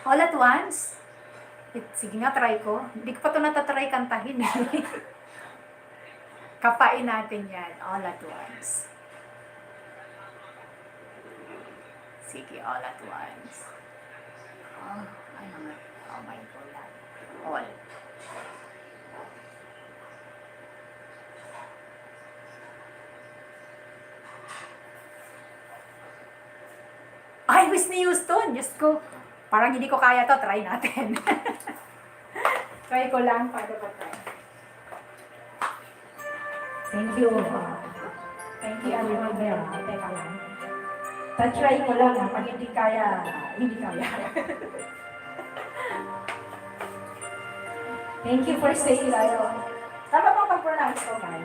All at once? Sige nga, try ko. Hindi ko pa ito natatry kantahin eh. Kapain natin yan. All at once. Sige, all at once. Oh, ano nga? Oh my God. All. Ay, Whitney Houston! Diyos ko. Parang hindi ko kaya to. Try natin. Try ko lang. Paano ba tayo? Thank you. Thank you, everyone. Teka lang. Try ko lang. Pag hindi kaya, hindi kaya. Thank you for staying tayo. Tama bang pag-pronounce ko, Kai?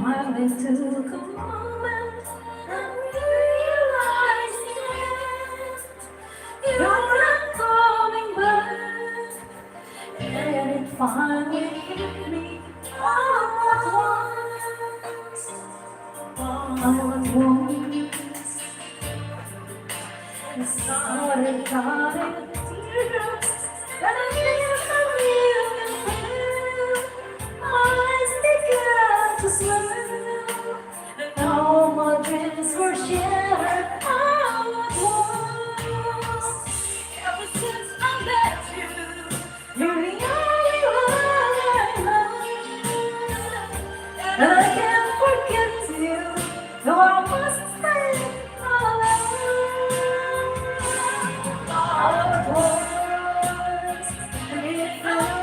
Smiling to the moment and realizing you're not coming back, and it finally hit me all at once. All at once, it started crying tears, and I feel so real and real. Eyes began to smile, and all my dreams were shattered all at once. Ever since I met you, you're the only one I know, and I can't forget you, though I must stay alone. All at once, and it felt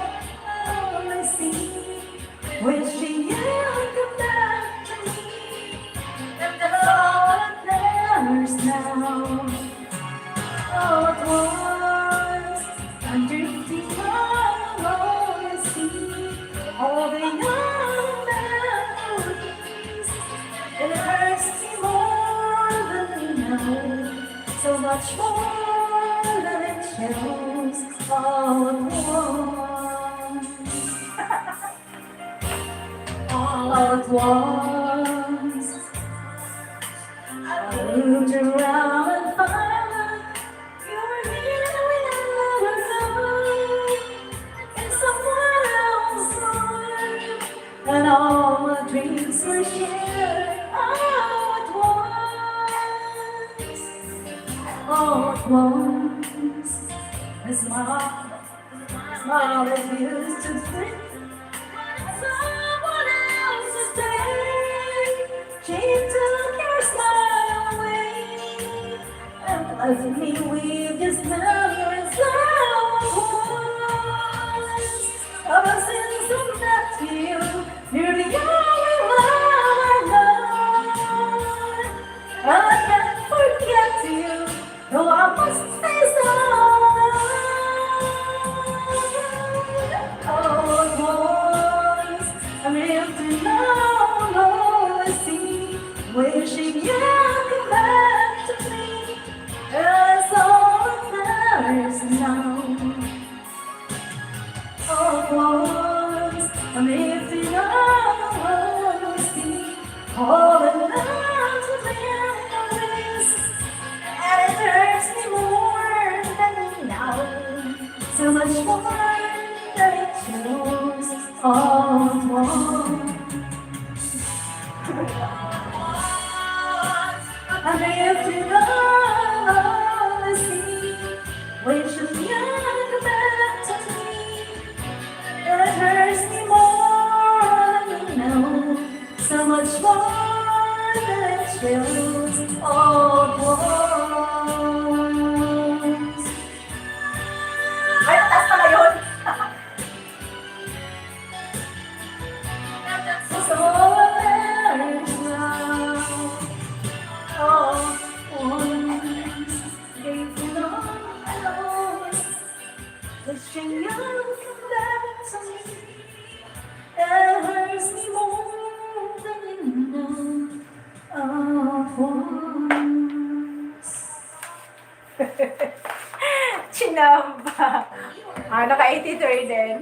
only see, wishing you would come back to me, and that's all that matters now. All at once, I'm drifting along the sea, all the young memories, and it hurts me more than you know, so much more than it shows. All at once. All at once, I looked around and found you were here without knowing, in someone else's life, and all my dreams were shared. All at once, all at once, a smile that used to bring someone else's day. She took your smile away, and left me with just memories of once. Ever since I met you, you're the only one I know, and I can't forget you, though I must face all alone. All at once, I'm empty now, lonely sea, wishing you'd come back to me. That's all that matters now. All at once, I'm empty now, lonely sea, holding on to memories, and it hurts me more than now, so much more than it shows. All at once, I'm empty on the sea, wishing you'd come back to me, and it hurts me more than you know, so much more than it shows. All at once. Ay, taas pala yun! So all that matters now. All at once, gave it all alone, wishing you'd come back to me, and it hurts me more than you know. All at once. Chinamba. Naka-83 din.